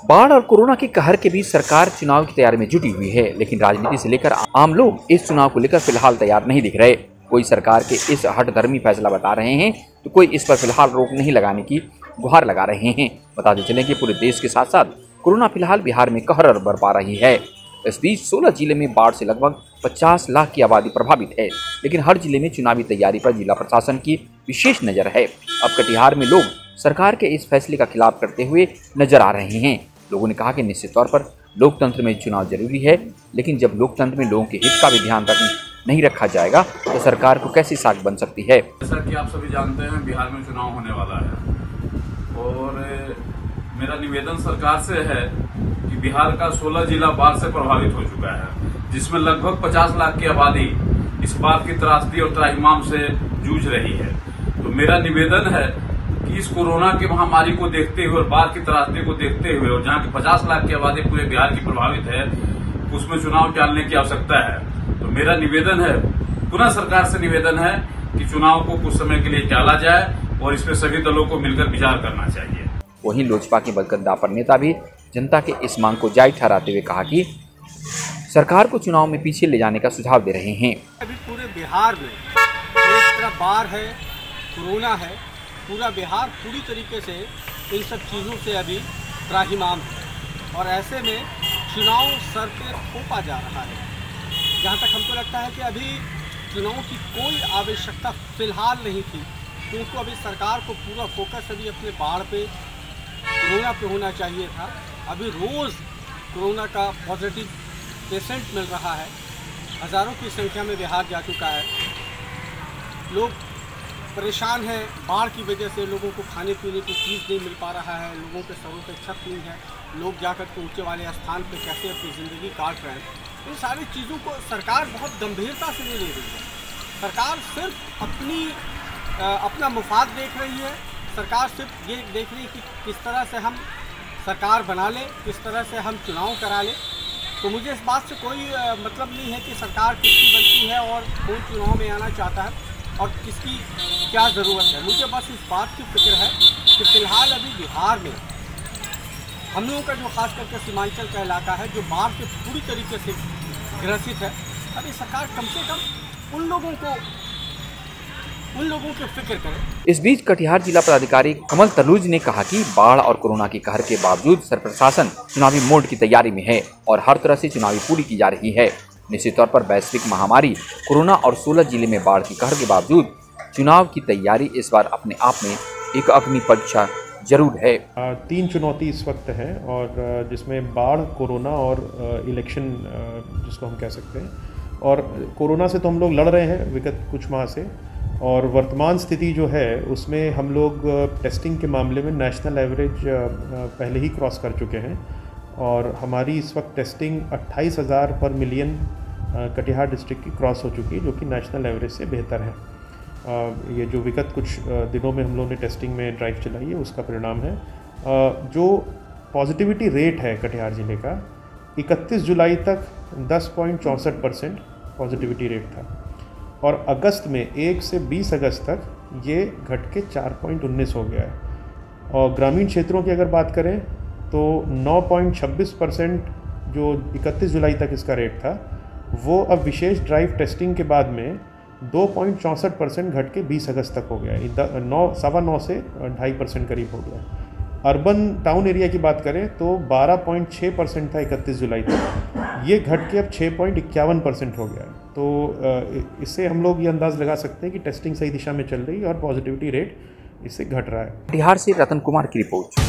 बाढ़ और कोरोना के कहर के बीच सरकार चुनाव की तैयारी में जुटी हुई है, लेकिन राजनीति से लेकर आम लोग इस चुनाव को लेकर फिलहाल तैयार नहीं दिख रहे। कोई सरकार के इस हठधर्मी फैसला बता रहे हैं तो कोई इस पर फिलहाल रोक नहीं लगाने की गुहार लगा रहे हैं। बताते चलें कि पूरे देश के साथ साथ कोरोना फिलहाल बिहार में कहर बरपा रही है। इस बीच 16 जिले में बाढ़ से लगभग 50 लाख की आबादी प्रभावित है, लेकिन हर जिले में चुनावी तैयारी पर जिला प्रशासन की विशेष नजर है। अब कटिहार में लोग सरकार के इस फैसले का खिलाफ करते हुए नजर आ रहे हैं। लोगों ने कहा कि निश्चित तौर पर लोकतंत्र में चुनाव जरूरी है, लेकिन जब लोकतंत्र में लोगों के हित का भी ध्यान नहीं रखा जाएगा तो सरकार को कैसी साख बन सकती है। जैसा कि आप सभी जानते हैं, बिहार में चुनाव होने वाला है और मेरा निवेदन सरकार से है कि बिहार का 16 जिला बाढ़ से प्रभावित हो चुका है, जिसमें लगभग 50 लाख की आबादी इस बात की त्रासदी और त्राहिमाम से जूझ रही है। तो मेरा निवेदन है कि इस कोरोना की महामारी को देखते हुए और बाढ़ की त्रासदी को देखते हुए और जहां की 50 लाख की आबादी पूरे बिहार की प्रभावित है, उसमें चुनाव टालने की आवश्यकता है। तो मेरा निवेदन है, पुनः सरकार से निवेदन है कि चुनाव को कुछ समय के लिए टाला जाए और इसमें सभी दलों को मिलकर विचार करना चाहिए। वहीं लोजपा के बलकंदापर नेता भी जनता के इस मांग को जायज ठहराते हुए कहा कि सरकार को चुनाव में पीछे ले जाने का सुझाव दे रहे हैं। अभी पूरे बिहार में एक तरफ बाढ़ है, कोरोना है, पूरा बिहार पूरी तरीके से इन सब चीज़ों से अभी त्राहिमाम है और ऐसे में चुनाव सर पे थोपा जा रहा है। जहाँ तक हमको लगता है कि अभी चुनाव की कोई आवश्यकता फिलहाल नहीं थी, क्योंकि अभी सरकार को पूरा फोकस अभी अपने बाढ़ पे, कोरोना पे होना चाहिए था। अभी रोज़ कोरोना का पॉजिटिव पेशेंट मिल रहा है, हज़ारों की संख्या में बिहार जा चुका है। लोग परेशान हैं, बाढ़ की वजह से लोगों को खाने पीने की चीज़ नहीं मिल पा रहा है, लोगों के सरों पे छत नहीं है, लोग जाकर के ऊँचे वाले स्थान पे कैसे अपनी ज़िंदगी काट रहे हैं। इन सारी चीज़ों को सरकार बहुत गंभीरता से नहीं ले रही है। सरकार सिर्फ अपना मुफाद देख रही है। सरकार सिर्फ ये देख रही है कि किस तरह से हम सरकार बना लें, किस तरह से हम चुनाव करा लें। तो मुझे इस बात से कोई मतलब नहीं है कि सरकार किसकी बनती है और कौन चुनाव में आना चाहता है और किसकी क्या ज़रूरत है। मुझे बस इस बात की फिक्र है कि फ़िलहाल अभी बिहार में हम लोगों का जो खास करके सीमांचल का इलाका है, जो बाढ़ से पूरी तरीके से ग्रसित है, अभी सरकार कम से कम उन लोगों की फिक्र करे। इस बीच कटिहार जिला पदाधिकारी कमल तलूज ने कहा कि बाढ़ और कोरोना के कहर के बावजूद सर प्रशासन चुनावी मोड की तैयारी में है और हर तरह से चुनावी पूरी की जा रही है। निश्चित तौर पर वैश्विक महामारी कोरोना और 16 जिले में बाढ़ के कहर के बावजूद चुनाव की तैयारी इस बार अपने आप में एक अग्नि परीक्षा जरूर है। 3 चुनौती इस वक्त है और जिसमें बाढ़, कोरोना और इलेक्शन जिसको हम कह सकते हैं। और कोरोना से तो हम लोग लड़ रहे हैं विगत कुछ माह से, और वर्तमान स्थिति जो है उसमें हम लोग टेस्टिंग के मामले में नेशनल एवरेज पहले ही क्रॉस कर चुके हैं और हमारी इस वक्त टेस्टिंग 28,000 पर मिलियन कटिहार डिस्ट्रिक्ट की क्रॉस हो चुकी है, जो कि नेशनल एवरेज से बेहतर है। ये जो विगत कुछ दिनों में हम लोगों ने टेस्टिंग में ड्राइव चलाई है उसका परिणाम है। जो पॉजिटिविटी रेट है कटिहार ज़िले का 31 जुलाई तक 10.64% पॉजिटिविटी रेट था और अगस्त में 1 से 20 अगस्त तक ये घट के 4.19 हो गया है। और ग्रामीण क्षेत्रों की अगर बात करें तो 9.26% जो 31 जुलाई तक इसका रेट था, वो अब विशेष ड्राइव टेस्टिंग के बाद में 2.64% घट के 20 अगस्त तक हो गया है। 9.9 से 2.5% करीब हो गया। अर्बन टाउन एरिया की बात करें तो 12.6% था 31 जुलाई तक, ये घट के अब 6.51% हो गया है। तो इससे हम लोग ये अंदाज़ लगा सकते हैं कि टेस्टिंग सही दिशा में चल रही है और पॉजिटिविटी रेट इससे घट रहा है। कटिहार से रतन कुमार की रिपोर्ट।